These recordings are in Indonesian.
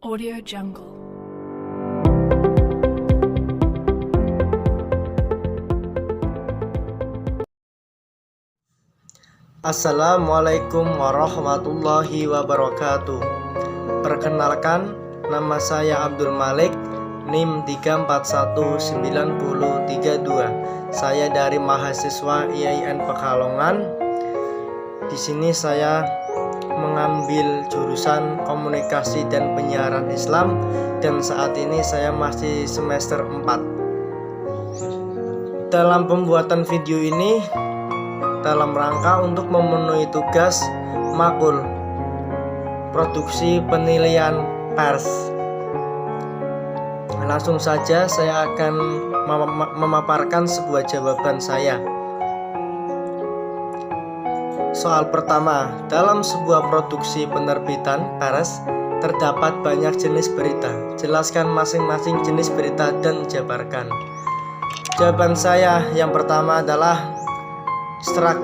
Audio Jungle. Assalamualaikum warahmatullahi wabarakatuh. Perkenalkan, nama saya Abdul Malik, NIM 3419032. Saya dari mahasiswa IAIN Pekalongan. Di sini saya mengambil jurusan Komunikasi dan Penyiaran Islam dan saat ini saya masih semester 4. Dalam pembuatan video ini dalam rangka untuk memenuhi tugas makul produksi penilaian pers. Langsung saja saya akan memaparkan sebuah jawaban saya. Soal pertama, dalam sebuah produksi penerbitan pers terdapat banyak jenis berita. Jelaskan masing-masing jenis berita dan jabarkan. Jawaban saya yang pertama adalah Strike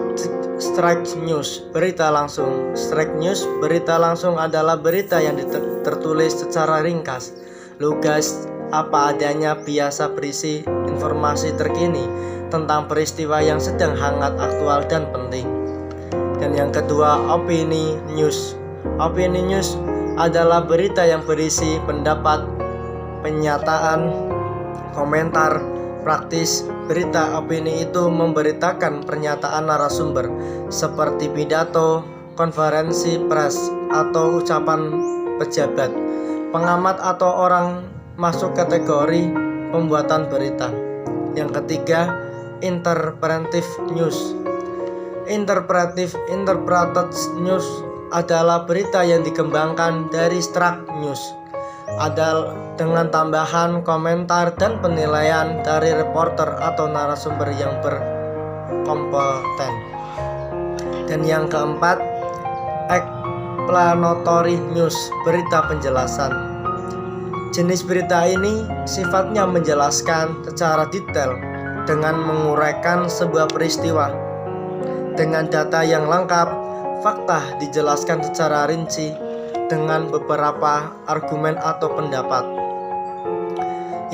news, berita langsung. Strike news, berita langsung adalah berita yang tertulis secara ringkas, lugas, apa adanya, biasa berisi informasi terkini tentang peristiwa yang sedang hangat, aktual, dan penting. Dan yang kedua, opini news. Opini news adalah berita yang berisi pendapat, pernyataan, komentar, praktis. Berita opini itu memberitakan pernyataan narasumber seperti pidato, konferensi pers, atau ucapan pejabat, pengamat, atau orang masuk kategori pembuatan berita. Yang ketiga, interpretive news. Interpreted news adalah berita yang dikembangkan dari struck news, adalah dengan tambahan komentar dan penilaian dari reporter atau narasumber yang berkompeten. Dan yang keempat, explanatory news, berita penjelasan. Jenis berita ini sifatnya menjelaskan secara detail dengan menguraikan sebuah peristiwa dengan data yang lengkap. Fakta dijelaskan secara rinci dengan beberapa argumen atau pendapat.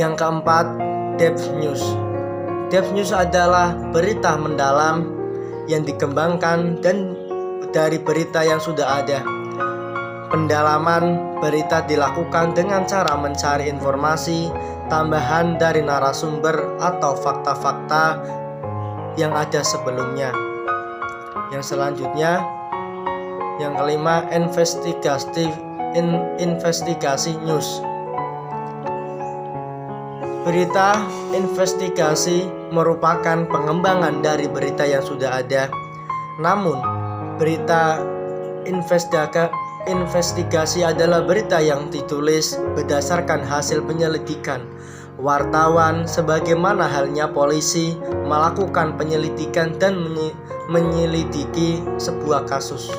Yang keempat, depth news. Depth news adalah berita mendalam yang dikembangkan dan dari berita yang sudah ada. Pendalaman berita dilakukan dengan cara mencari informasi tambahan dari narasumber atau fakta-fakta yang ada sebelumnya. Yang selanjutnya, yang kelima, investigasi news. Berita investigasi merupakan pengembangan dari berita yang sudah ada. Namun, berita investigasi adalah berita yang ditulis berdasarkan hasil penyelidikan wartawan, sebagaimana halnya polisi melakukan penyelidikan dan menyelidiki sebuah kasus.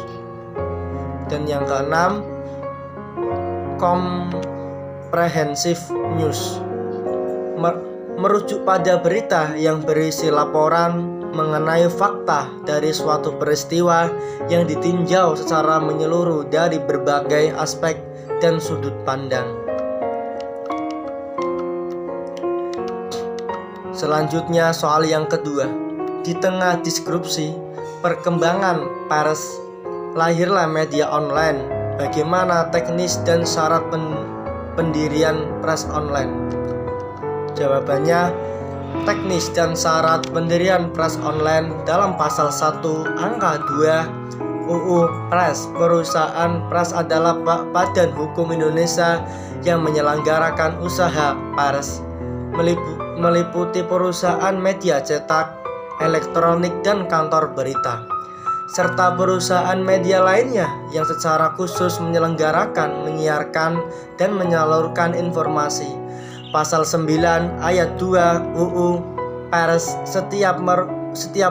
Dan yang keenam, comprehensive news, merujuk pada berita yang berisi laporan mengenai fakta dari suatu peristiwa yang ditinjau secara menyeluruh dari berbagai aspek dan sudut pandang. Selanjutnya, soal yang kedua. Di tengah disrupsi perkembangan pers, lahirlah media online. Bagaimana teknis dan syarat pendirian pers online? Jawabannya, teknis dan syarat pendirian pers online dalam pasal 1 angka 2 UU Pers. Perusahaan pers adalah badan hukum Indonesia yang menyelenggarakan usaha pers, meliputi perusahaan media cetak, elektronik, dan kantor berita, serta perusahaan media lainnya yang secara khusus menyelenggarakan, menyiarkan, dan menyalurkan informasi. Pasal 9 ayat 2 UU Pers, setiap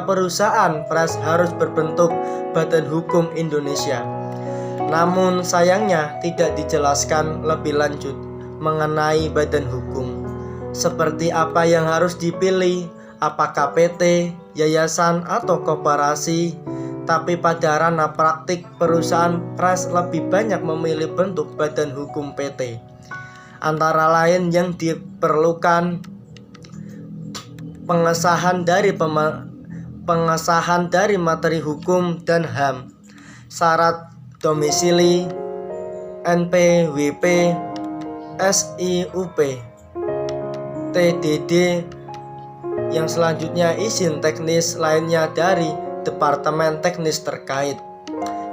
perusahaan pers harus berbentuk badan hukum Indonesia. Namun sayangnya tidak dijelaskan lebih lanjut mengenai badan hukum. Seperti apa yang harus dipilih, apakah PT, yayasan, atau koperasi, Tapi pada ranah praktik, perusahaan pers lebih banyak memilih bentuk badan hukum PT. Antara lain yang diperlukan pengesahan dari materi hukum dan HAM, syarat domisili, NPWP, SIUP, TDD, yang selanjutnya izin teknis lainnya dari departemen teknis terkait.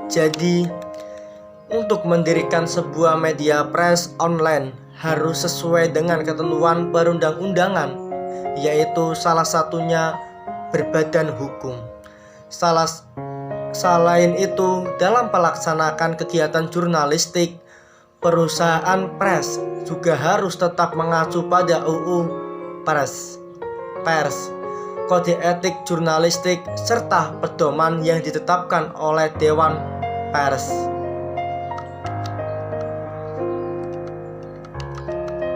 Jadi, untuk mendirikan sebuah media press online harus sesuai dengan ketentuan perundang-undangan, yaitu salah satunya berbadan hukum. Selain itu, dalam melaksanakan kegiatan jurnalistik, perusahaan pers juga harus tetap mengacu pada UU Pers, Kode Etik Jurnalistik, serta pedoman yang ditetapkan oleh Dewan Pers.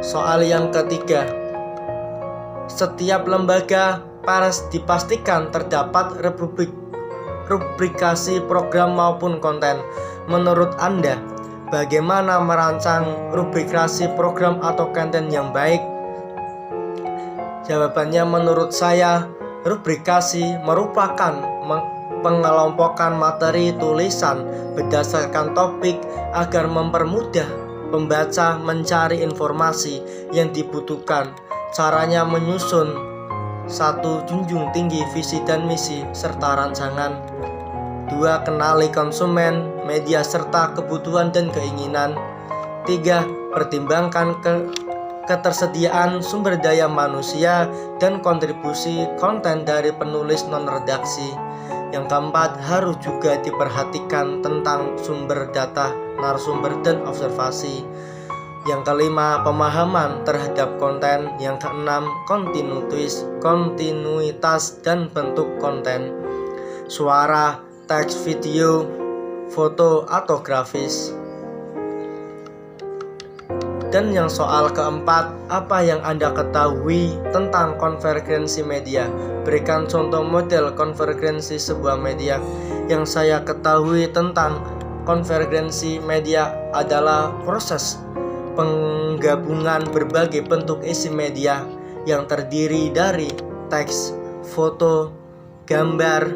Soal yang ketiga, setiap lembaga pers dipastikan terdapat rubrikasi program maupun konten. Menurut Anda, bagaimana merancang rubrikasi program atau konten yang baik? Jawabannya, menurut saya, rubrikasi merupakan pengelompokan materi tulisan berdasarkan topik agar mempermudah pembaca mencari informasi yang dibutuhkan. Caranya menyusun: 1. Junjung tinggi visi dan misi serta rancangan. 2. Kenali konsumen, media serta kebutuhan dan keinginan. 3. Pertimbangkan ketersediaan sumber daya manusia dan kontribusi konten dari penulis non-redaksi. Yang keempat, harus juga diperhatikan tentang sumber data, narasumber, dan observasi. Yang kelima, pemahaman terhadap konten. Yang keenam, kontinuitas dan bentuk konten, suara, teks, video, foto, atau grafis. Dan yang soal keempat, apa yang Anda ketahui tentang konvergensi media? Berikan contoh model konvergensi sebuah media. Yang saya ketahui tentang konvergensi media adalah proses penggabungan berbagai bentuk isi media yang terdiri dari teks, foto, gambar,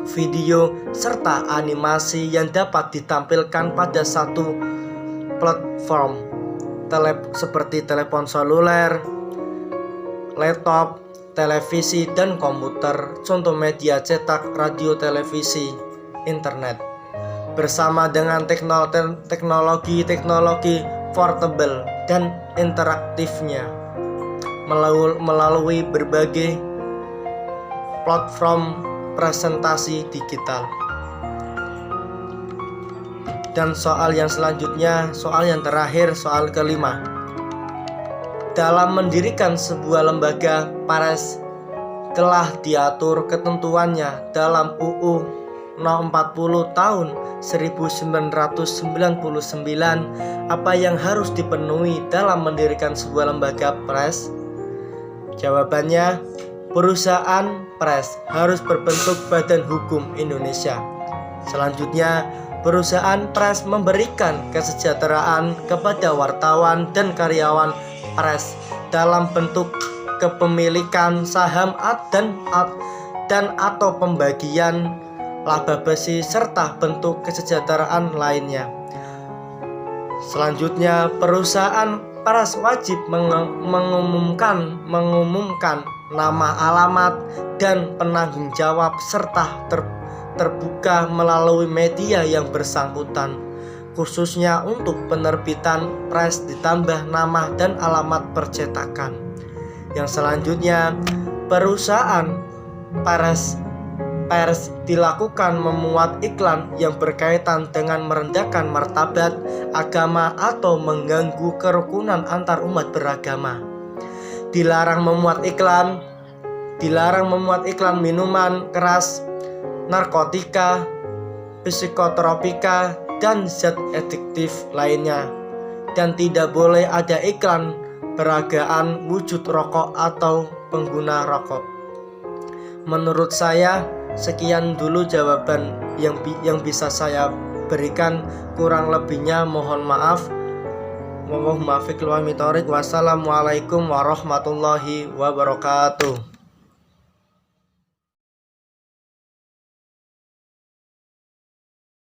video, serta animasi yang dapat ditampilkan pada satu platform seperti telepon seluler, laptop, televisi, dan komputer. Contoh media cetak, radio, televisi, internet. Bersama dengan teknologi portable dan interaktifnya melalui berbagai platform presentasi digital. Dan soal yang selanjutnya, soal yang terakhir, soal kelima. Dalam mendirikan sebuah lembaga pers telah diatur ketentuannya dalam UU No 40 tahun 1999. Apa yang harus dipenuhi dalam mendirikan sebuah lembaga pers? Jawabannya, perusahaan pers harus berbentuk badan hukum Indonesia. Selanjutnya, perusahaan pers memberikan kesejahteraan kepada wartawan dan karyawan pers dalam bentuk kepemilikan saham dan atau pembagian laba bersih serta bentuk kesejahteraan lainnya. Selanjutnya, perusahaan pers wajib mengumumkan nama, alamat, dan penanggung jawab serta terbuka melalui media yang bersangkutan, khususnya untuk penerbitan pres ditambah nama dan alamat percetakan. Yang selanjutnya, perusahaan pers dilakukan memuat iklan yang berkaitan dengan merendahkan martabat agama atau mengganggu kerukunan antar umat beragama. Dilarang memuat iklan minuman keras, narkotika, psikotropika, dan zat adiktif lainnya. Dan tidak boleh ada iklan peragaan wujud rokok atau pengguna rokok. Menurut saya, Sekian dulu jawaban yang bisa saya berikan, kurang lebihnya mohon maaf. Wassalamualaikum warahmatullahi wabarakatuh.